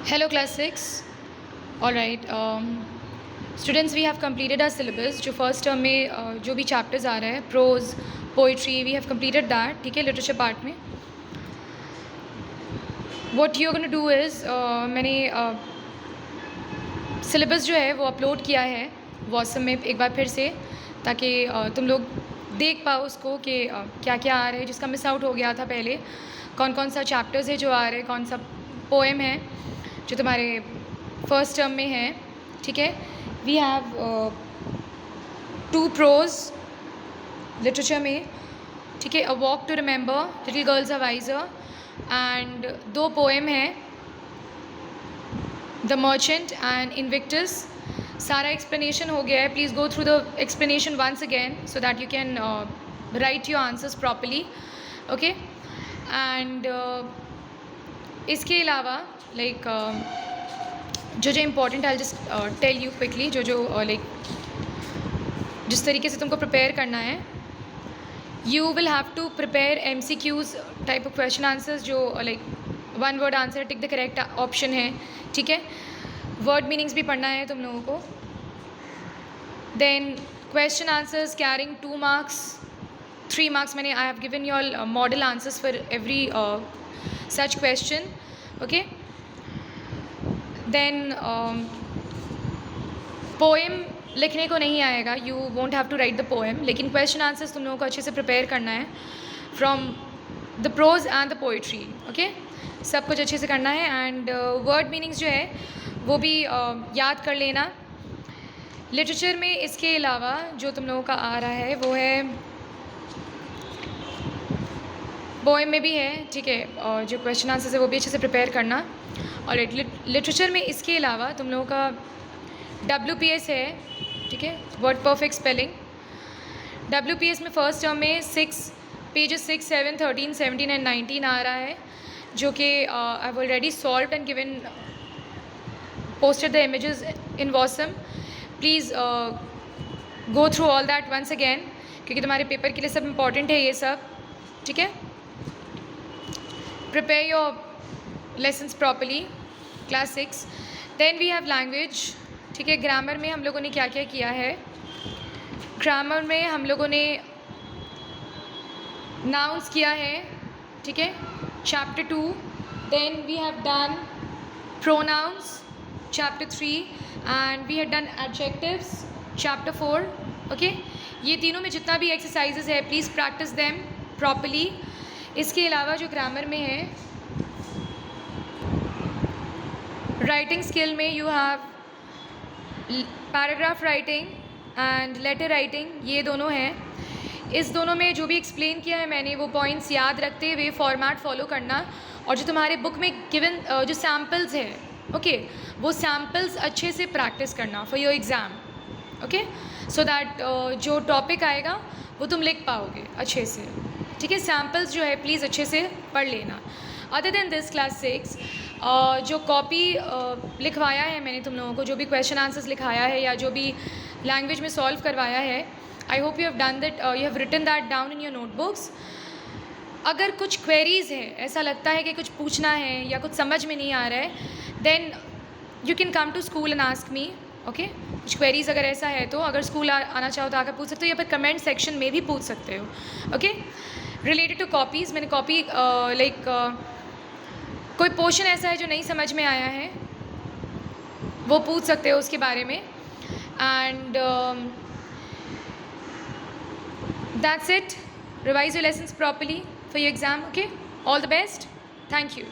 Hello class 6. All right. Students, we have completed our syllabus. जो first term में जो भी chapters आ रहे हैं, prose, poetry, we have completed that. ठीक है, literature part में. What you're going to do is मैंने syllabus जो है वो upload किया है WhatsApp में एक बार फिर से, ताकि तुम लोग देख पाओ उसको कि क्या क्या आ रहा है जिसका मिस आउट हो गया था पहले, कौन कौन सा चैप्टर्स है जो आ रहे हैं, कौन सा पोएम है जो तुम्हारे फर्स्ट टर्म में है. ठीक है, वी हैव 2 प्रोज लिटरेचर में. ठीक है, a walk to remember, little girls are wiser, and 2 poem हैं, द मर्चेंट एंड इनविक्टस. सारा एक्सप्लेनेशन हो गया है. Please go through the explanation once again so that you can write your answers properly. Okay, and इसके अलावा like जो important, I just tell you quickly जो like जिस तरीके से तुमको प्रिपेयर करना है. You will have to prepare MCQs type of question answers जो like 1 word answer, tick the correct option है. ठीक है, वर्ड मीनिंग्स भी पढ़ना है तुम लोगों को. Then question answers carrying 2 marks, 3 marks. मैंने I have given your model answers for every such question. Okay, then poem लिखने को नहीं आएगा, you won't have to write the poem, लेकिन क्वेश्चन आंसर्स तुम लोगों को अच्छे से प्रिपेयर करना है from the prose and the poetry. Okay, सब कुछ अच्छे से करना है. एंड वर्ड मीनिंग्स जो है वो भी याद कर लेना. लिटरेचर में इसके अलावा जो तुम लोगों का आ रहा है वो है, पोएम में भी है. ठीक है, और जो क्वेश्चन आंसर्स है वो भी अच्छे से प्रिपेयर करना. और लिटरेचर में इसके अलावा तुम लोगों का WPS है. ठीक है, वर्ड परफेक्ट स्पेलिंग. WPS में फर्स्ट टर्म में 6 pages 6, 7, 13, 17 एंड 19 आ रहा है, जो कि I have already solved and given, posted the images in WhatsApp. Please go through all that once again, क्योंकि तुम्हारे पेपर के लिए सब इम्पॉर्टेंट है ये सब. ठीक है, prepare your lessons properly class 6. Then we have language. ठीक है, ग्रामर में हम लोगों ने क्या क्या किया है. ग्रामर में हम लोगों ने नाउन्स किया है. ठीक है, chapter 2. Then we have done pronouns chapter 3, and we have done adjectives chapter 4. Okay, ये तीनों में जितना भी एक्सरसाइजेज है प्लीज़ प्रैक्टिस देम प्रॉपरली. इसके अलावा जो ग्रामर में है, राइटिंग स्किल में you have paragraph writing and later writing, ये दोनों हैं. इस दोनों में जो भी एक्सप्लेन किया है मैंने वो पॉइंट्स याद रखते हुए फॉर्मेट फॉलो करना. और जो तुम्हारे बुक में गिवन जो सैम्पल्स है, ओके, वो सैम्पल्स अच्छे से प्रैक्टिस करना for your exam. Okay, so that जो टॉपिक आएगा वो तुम लिख पाओगे अच्छे से. ठीक है, सैम्पल्स जो है प्लीज़ अच्छे से पढ़ लेना. अदर देन दिस क्लास 6 जो कॉपी लिखवाया है मैंने तुम लोगों को, जो भी क्वेश्चन आंसर्स लिखाया है या जो भी लैंग्वेज में सॉल्व करवाया है, I hope you have done that, you have written that down in your notebooks. अगर कुछ क्वेरीज़ है, ऐसा लगता है कि कुछ पूछना है या कुछ समझ में नहीं आ रहा है, then you can come to school and ask me. Okay, कुछ क्वेरीज़ अगर ऐसा है तो अगर स्कूल आना चाहो तो आकर पूछ सकते हो, या फिर कमेंट सेक्शन में भी पूछ सकते हो. ओके, रिलेटेड टू कॉपीज़, मैंने कॉपी लाइक कोई पोर्शन ऐसा है जो नहीं समझ में आया है वो पूछ सकते हो उसके बारे में. And that's it. Revise your lessons properly for your exam. Okay, all the best. Thank you.